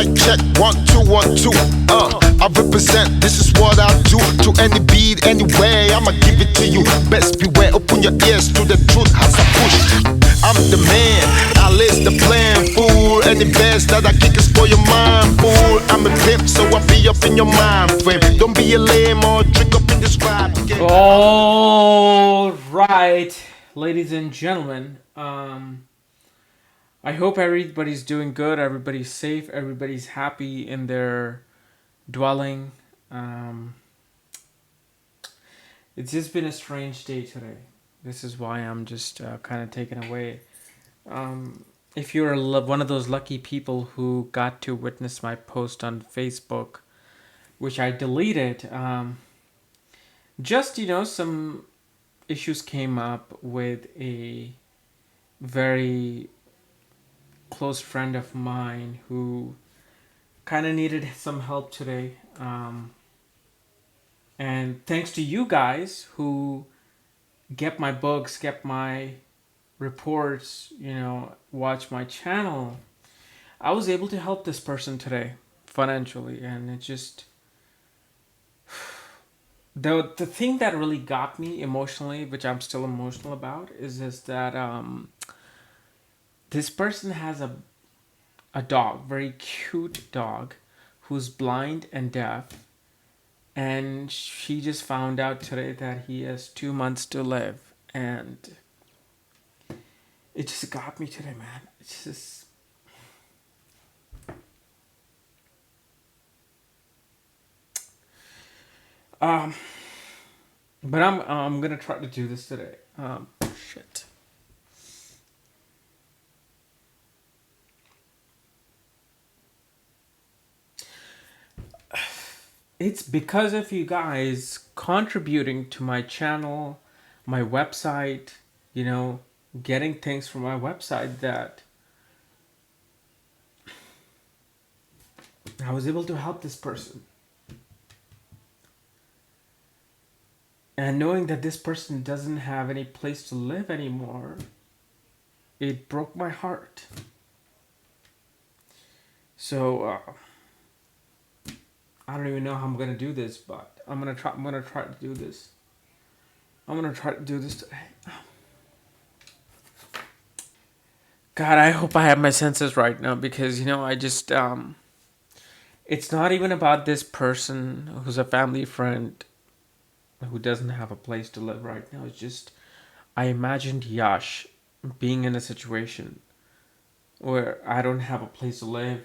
Mic check, 1 2 1 2. I represent, this is what I do. To any beat, anyway, I'ma give it to you. Best beware, open your ears to the truth as I push. I'm the man, I list the plan, fool. Any best that I kick is for your mind, fool. I'm a pimp, so I'll be up in your mind frame. Don't be a lame or trick up in this vibe. All right, ladies and gentlemen. I hope everybody's doing good. Everybody's safe. Everybody's happy in their dwelling. It's just been a strange day today. This is why I'm just kind of taken away. If you're one of those lucky people who got to witness my post on Facebook, which I deleted, just, some issues came up with a very close friend of mine who kind of needed some help today. And thanks to you guys who get my books, get my reports, watch my channel, I was able to help this person today financially. And it just, the thing that really got me emotionally, which I'm still emotional about, is that this person has a dog, very cute dog, who's blind and deaf, and she just found out today that he has 2 months to live, and it just got me today, man. It's just, but I'm gonna try to do this today. Shit. It's because of you guys contributing to my channel, my website, getting things from my website that I was able to help this person. And knowing that this person doesn't have any place to live anymore, it broke my heart. So, I don't even know how I'm gonna do this, but I'm gonna try to do this. I'm gonna try to do this today. God, I hope I have my senses right now, because I just it's not even about this person who's a family friend who doesn't have a place to live right now. It's just, I imagined Yash being in a situation where I don't have a place to live.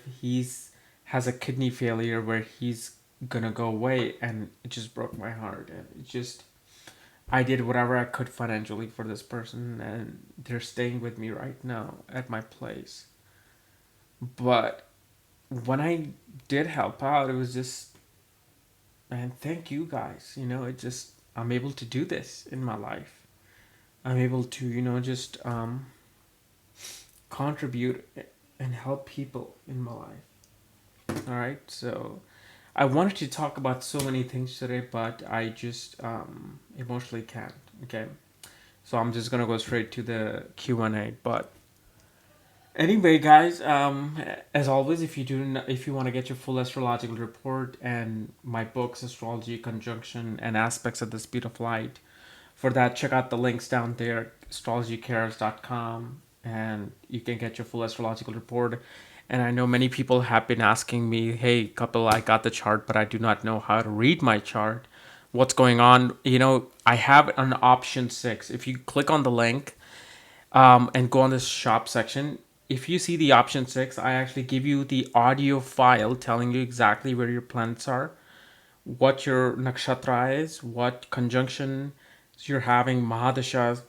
Has a kidney failure where he's gonna go away, and it just broke my heart. And it just, I did whatever I could financially for this person, and they're staying with me right now at my place. But when I did help out, it was just, man, thank you guys. It just, I'm able to do this in my life. I'm able to, just contribute and help people in my life. All right, so I wanted to talk about so many things today, but I just emotionally can't. Okay, so I'm just gonna go straight to the Q&A. But anyway, guys, as always, if you want to get your full astrological report and my books, Astrology, Conjunction, and Aspects of the Speed of Light, for that, check out the links down there, astrologycares.com, and you can get your full astrological report. And I know many people have been asking me, hey, Kapiel, I got the chart, but I do not know how to read my chart. What's going on? I have an option 6. If you click on the link and go on this shop section, if you see the option 6, I actually give you the audio file telling you exactly where your planets are, what your nakshatra is, what conjunction you're having, mahadashas,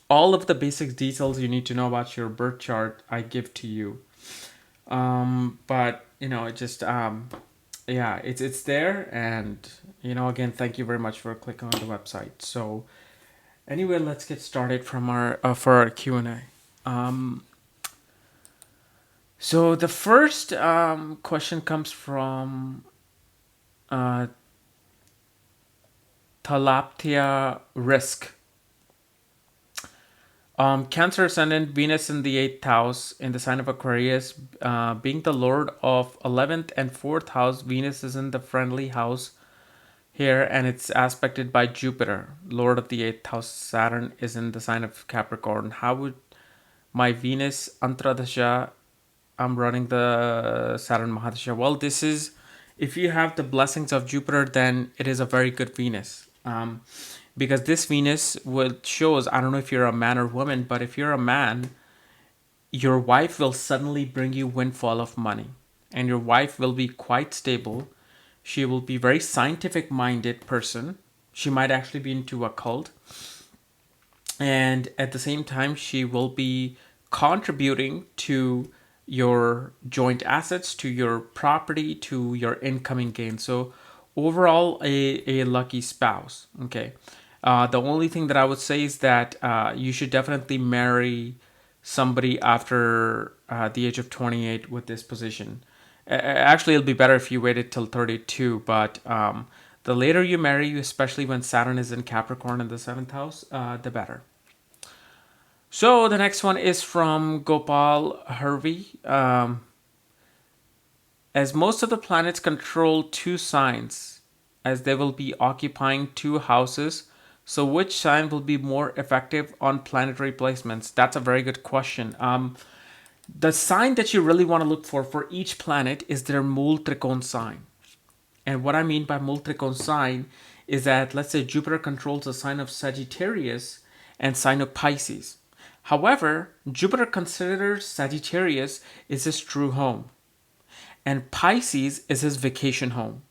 all of the basic details you need to know about your birth chart, I give to you. But it just yeah, it's there. And again, thank you very much for clicking on the website. So anyway, let's get started from our for our Q&A. So the first question comes from Talaptia Risk. Cancer ascendant, Venus in the 8th house in the sign of Aquarius, being the lord of 11th and 4th house. Venus is in the friendly house here, and it's aspected by Jupiter, lord of the 8th house. Saturn is in the sign of Capricorn. How would my Venus Antradasha, I'm running the Saturn Mahadasha. Well, this is, if you have the blessings of Jupiter, then it is a very good Venus. Because this Venus shows, I don't know if you're a man or woman, but if you're a man, your wife will suddenly bring you windfall of money. And your wife will be quite stable. She will be very scientific minded person. She might actually be into a cult. And at the same time, she will be contributing to your joint assets, to your property, to your incoming gain. So overall, a lucky spouse. Okay. The only thing that I would say is that you should definitely marry somebody after the age of 28 with this position. Actually, it'll be better if you waited till 32, but the later you marry, especially when Saturn is in Capricorn in the 7th house, the better. So the next one is from Gopal Harvey. As most of the planets control 2 signs, as they will be occupying 2 houses, so which sign will be more effective on planetary placements? That's a very good question. The sign that you really want to look for each planet is their Mool Trikon sign. And what I mean by Mool Trikon sign is that, let's say Jupiter controls the sign of Sagittarius and sign of Pisces. However, Jupiter considers Sagittarius is his true home, and Pisces is his vacation home.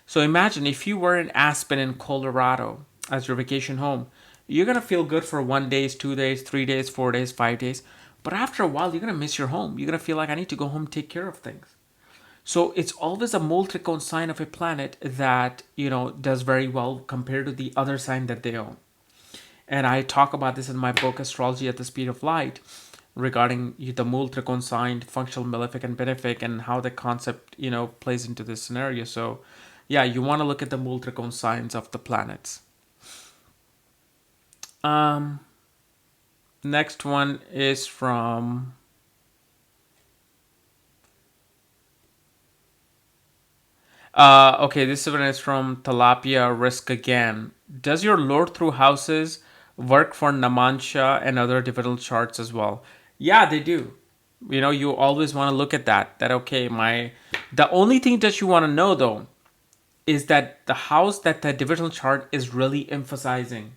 So imagine if you were in Aspen in Colorado as your vacation home, you're going to feel good for 1 day, 2 days, 3 days, 4 days, 5 days. But after a while, you're going to miss your home. You're going to feel like I need to go home and take care of things. So it's always a Mool Trikon sign of a planet that, does very well compared to the other sign that they own. And I talk about this in my book, Astrology at the Speed of Light, regarding the Mool Trikon sign, functional, malefic, and benefic, and how the concept, plays into this scenario. So, yeah, you want to look at the Mool Trikon signs of the planets. Next one is from okay, this one is from Tilapia Risk again. Does your Lord through houses work for Namansha and other divisional charts as well? Yeah, they do. You always want to look at that. Okay, the only thing that you want to know though is that the house that the divisional chart is really emphasizing.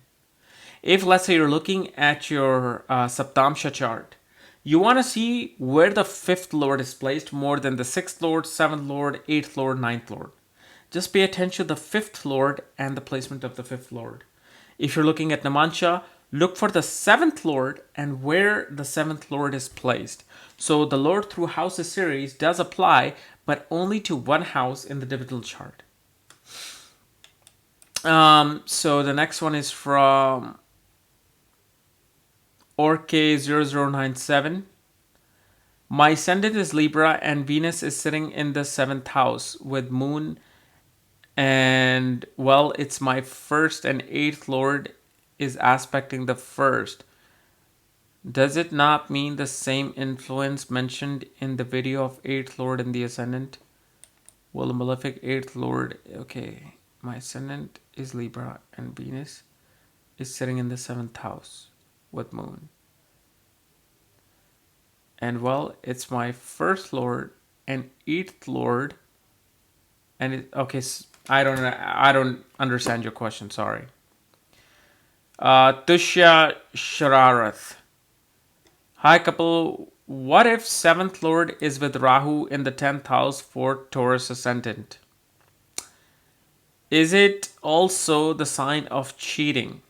If let's say you're looking at your Saptamsha chart, you want to see where the 5th Lord is placed more than the 6th Lord, 7th Lord, 8th Lord, 9th Lord. Just pay attention to the 5th Lord and the placement of the 5th Lord. If you're looking at Namansha, look for the 7th Lord and where the 7th Lord is placed. So the Lord through houses series does apply, but only to one house in the divisional chart. So the next one is from Ork0097. My ascendant is Libra and Venus is sitting in the 7th house with Moon. And well, it's my 1st and 8th Lord is aspecting the 1st. Does it not mean the same influence mentioned in the video of 8th Lord in the ascendant? Well, the malefic 8th Lord. Okay, my ascendant is Libra and Venus is sitting in the 7th house with Moon. And well, it's my 1st Lord and 8th Lord. And I don't understand your question. Sorry. Tushya Shararath. Hi, couple. What if 7th Lord is with Rahu in the 10th house for Taurus ascendant? Is it also the sign of cheating?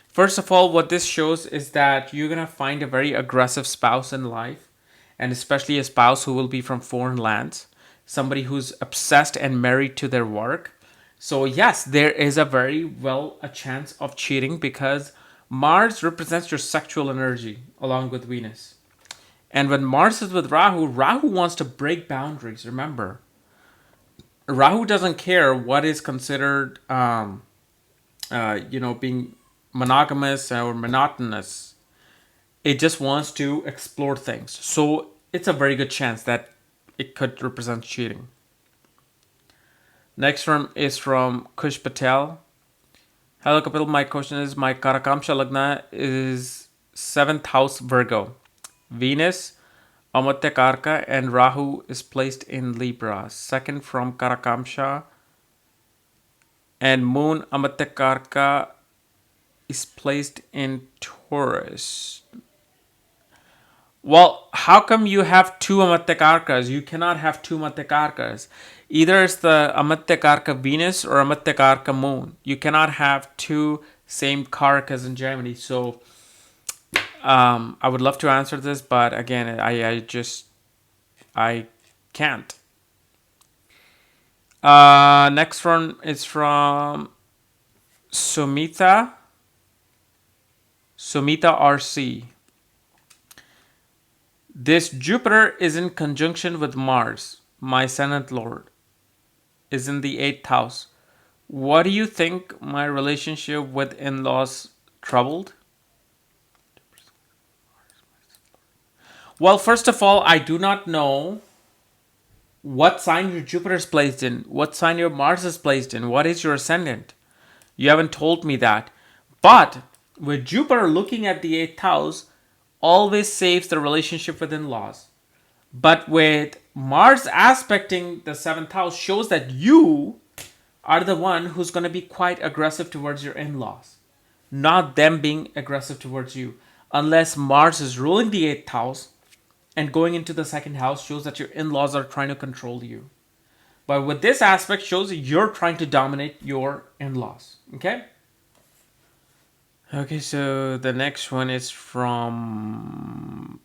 First of all, what this shows is that you're going to find a very aggressive spouse in life, and especially a spouse who will be from foreign lands, somebody who's obsessed and married to their work. So yes, there is a chance of cheating because Mars represents your sexual energy along with Venus. And when Mars is with Rahu, Rahu wants to break boundaries. Remember, Rahu doesn't care what is considered, being monogamous or monotonous. It just wants to explore things. So it's a very good chance that it could represent cheating. Next one is from Kush Patel. Hello Kapil, my question is, my Karakamsha Lagna is 7th house Virgo. Venus, Amatya Karka and Rahu is placed in Libra. Second from Karakamsha, and Moon Amatya Karka is placed in Taurus. Well, how come you have two Amatya Karkas? You cannot have two Amatya Karkas. Either it's the Amatya Karka Venus or Amatya Karka Moon. You cannot have two same Karakas in Gemini. So I would love to answer this, but again, I can't. Next one is from Sumita RC. This Jupiter is in conjunction with Mars, my 7th lord, is in the 8th house. What do you think my relationship with in-laws troubled? Well, first of all, I do not know what sign your Jupiter is placed in, what sign your Mars is placed in, what is your ascendant. You haven't told me that. But with Jupiter looking at the 8th house, always saves the relationship with in-laws. But with Mars aspecting the 7th house shows that you are the one who's going to be quite aggressive towards your in-laws, not them being aggressive towards you. Unless Mars is ruling the 8th house and going into the 2nd house shows that your in-laws are trying to control you. But with this aspect shows you're trying to dominate your in-laws. Okay? Okay, so the next one is from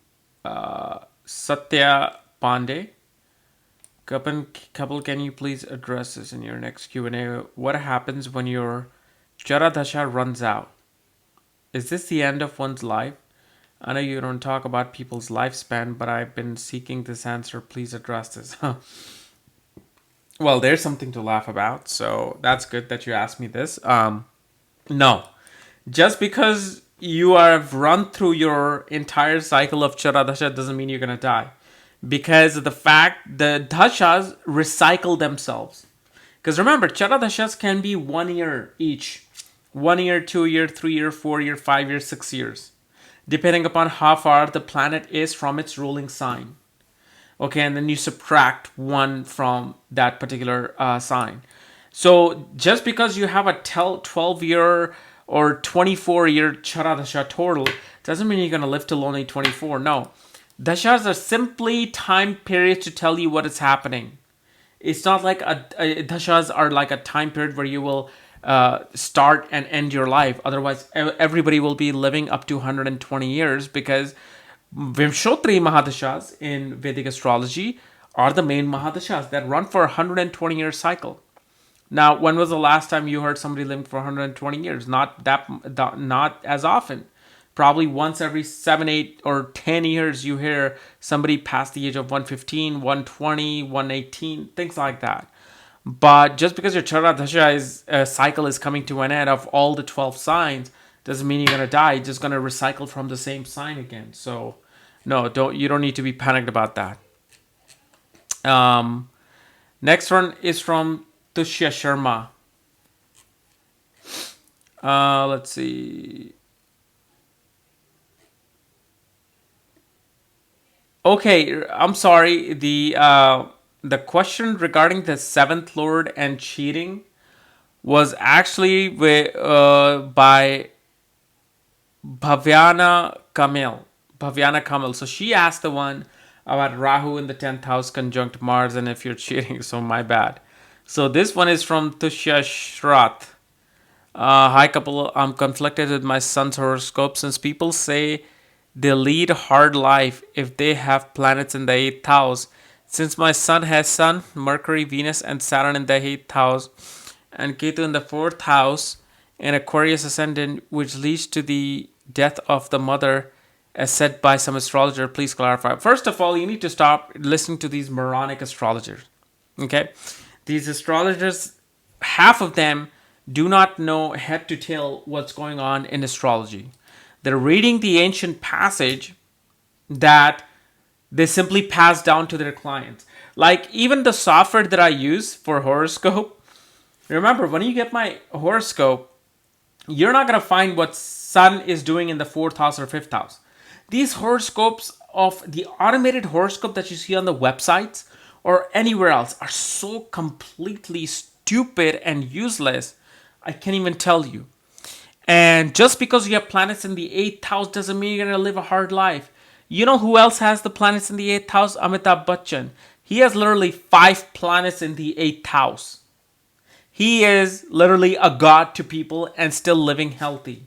Satya Pandey. Kapil, can you please address this in your next Q&A? What happens when your Chara Dasha runs out? Is this the end of one's life? I know you don't talk about people's lifespan, but I've been seeking this answer. Please address this. Well, there's something to laugh about, so that's good that you asked me this. No. Just because you have run through your entire cycle of Chara Dasha doesn't mean you're going to die. Because of the fact the Dashas recycle themselves. Because remember, Chara Dashas can be 1 year each. 1 year, 2 year, 3 year, 4 year, 5 year, 6 years. Depending upon how far the planet is from its ruling sign. Okay, and then you subtract 1 from that particular sign. So just because you have a 12-year or 24-year Chara Dasha total doesn't mean you're going to live till only 24. No. Dashas are simply time periods to tell you what is happening. It's not like Dashas are like a time period where you will start and end your life. Otherwise, everybody will be living up to 120 years because Vimshotri Mahadashas in Vedic astrology are the main Mahadashas that run for a 120-year cycle. Now, when was the last time you heard somebody living for 120 years? Not as often. Probably once every 7, 8, or 10 years you hear somebody past the age of 115, 120, 118, things like that. But just because your Chara Dasha cycle is coming to an end of all the 12 signs doesn't mean you're going to die. You're just going to recycle from the same sign again. So, no, you don't need to be panicked about that. Next one is from Tushya Sharma. Let's see. Okay, I'm sorry. The question regarding the 7th lord and cheating was actually by Bhavyana Kamil. So she asked the one about Rahu in the 10th house conjunct Mars and if you're cheating. So my bad. So this one is from Tushya Shrath. Hi Kapil, I'm conflicted with my son's horoscope since people say they lead a hard life if they have planets in the 8th house. Since my son has Sun, Mercury, Venus, and Saturn in the 8th house, and Ketu in the 4th house, and Aquarius ascendant, which leads to the death of the mother, as said by some astrologer. Please clarify. First of all, you need to stop listening to these moronic astrologers. Okay? These astrologers, half of them do not know head to tail what's going on in astrology. They're reading the ancient passage that they simply pass down to their clients. Like even the software that I use for horoscope, remember when you get my horoscope, you're not going to find what sun is doing in the fourth house or fifth house. These horoscopes of the automated horoscope that you see on the websites or anywhere else are so completely stupid and useless. I can't even tell you. And just because you have planets in the eighth house doesn't mean you're going to live a hard life. You know who else has the planets in the eighth house? Amitabh Bachchan. He has literally 5 planets in the eighth house. He is literally a god to people and still living healthy.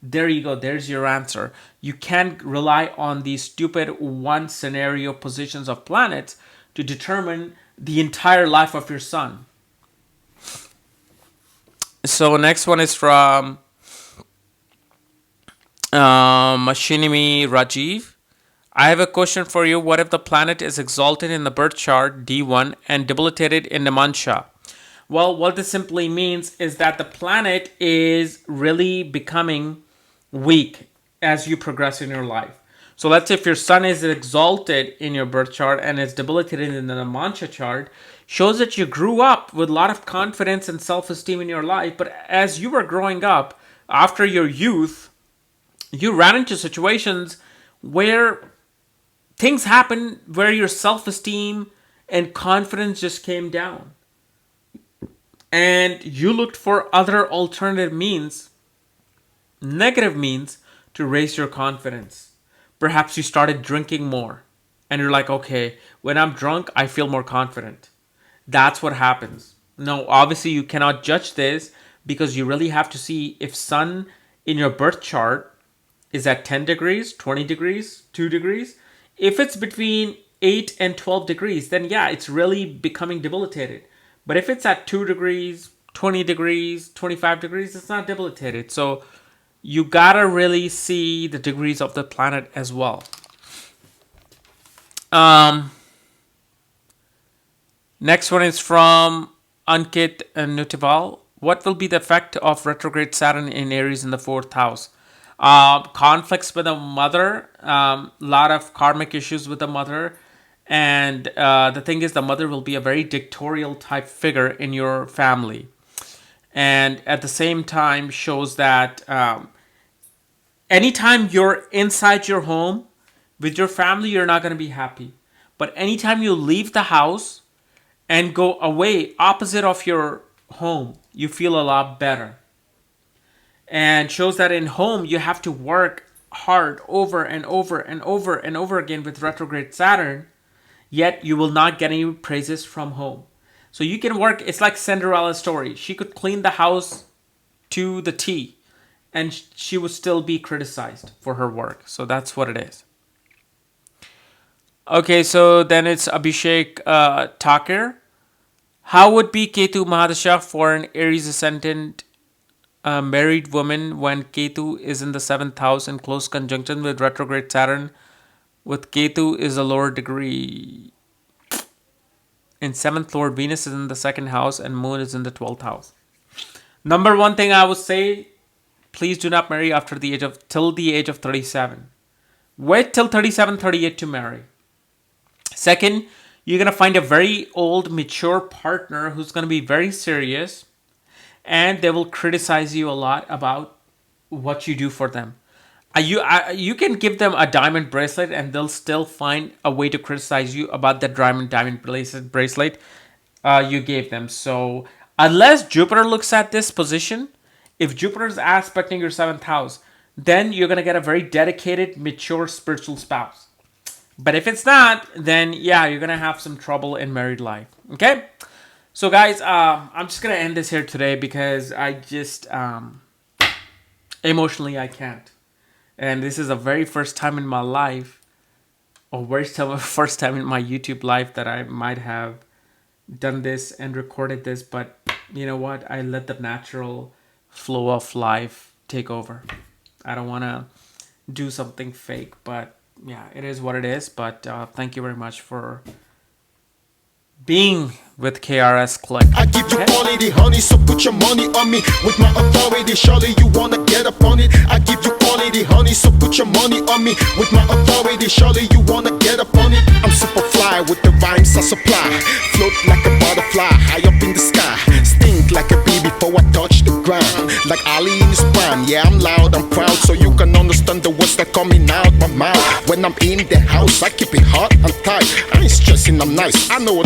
There you go. There's your answer. You can't rely on these stupid one scenario positions of planets to determine the entire life of your sun. So next one is from Machinimi Rajiv. I have a question for you. What if the planet is exalted in the birth chart, D1, and debilitated in the Mansha? Well, what this simply means is that the planet is really becoming weak as you progress in your life. So let's say if your sun is exalted in your birth chart and is debilitated in the Mansha chart, shows that you grew up with a lot of confidence and self-esteem in your life, but as you were growing up, after your youth, you ran into situations where things happened where your self-esteem and confidence just came down. And you looked for other alternative means, negative means, to raise your confidence. Perhaps you started drinking more. And you're like, okay, when I'm drunk, I feel more confident. That's what happens. No, obviously you cannot judge this because you really have to see if sun in your birth chart is at 10 degrees, 20 degrees, 2 degrees. If it's between 8 and 12 degrees, then yeah, it's really becoming debilitated. But if it's at 2 degrees, 20 degrees, 25 degrees, it's not debilitated. So you gotta really see the degrees of the planet as well. Next one is from Ankit Nutival. What will be the effect of retrograde Saturn in Aries in the 4th house? Conflicts with the mother, lot of karmic issues with the mother. And the thing is, the mother will be a very dictatorial type figure in your family. And at the same time shows that anytime you're inside your home with your family, you're not going to be happy. But anytime you leave the house and go away opposite of your home, you feel a lot better. And shows that in home, you have to work hard over and over and over and over again with retrograde Saturn, yet you will not get any praises from home. So you can work, it's like Cinderella's story. She could clean the house to the T, and she would still be criticized for her work. So that's what it is. Okay, so then it's Abhishek Thakur. How would be Ketu Mahadasha for an Aries ascendant married woman when Ketu is in the 7th house in close conjunction with retrograde Saturn, with Ketu is a lower degree? In 7th Lord, Venus is in the 2nd house and Moon is in the 12th house. Number one thing I would say, please do not marry after the age of, till the age of 37. Wait till 37, 38 to marry. Second, you're going to find a very old, mature partner who's going to be very serious, and they will criticize you a lot about what you do for them. You can give them a diamond bracelet and they'll still find a way to criticize you about that diamond bracelet you gave them. So unless Jupiter looks at this position, if Jupiter is aspecting your 7th house, then you're going to get a very dedicated, mature spiritual spouse. But if it's not, then yeah, you're going to have some trouble in married life. Okay? So guys, I'm just going to end this here today because I just, emotionally, I can't. And this is the very first time in my life, or first time in my YouTube life that I might have done this and recorded this. But you know what? I let the natural flow of life take over. I don't want to do something fake, but yeah, it is what it is. But thank you very much for being with KRS Click. I give you quality honey, so put your money on me. With my authority, surely you wanna get up on it. I give you quality honey, so put your money on me. With my authority, surely you wanna get up on it. I'm super fly with the rhymes I supply. Float like a butterfly, high up in the sky. Stink like a bee before I touch the ground. Like Ali in his prime, yeah, I'm loud, I'm proud. So you can understand the words that coming out my mouth. When I'm in the house, I keep it hot and tight. I ain't stressing, I'm nice. I know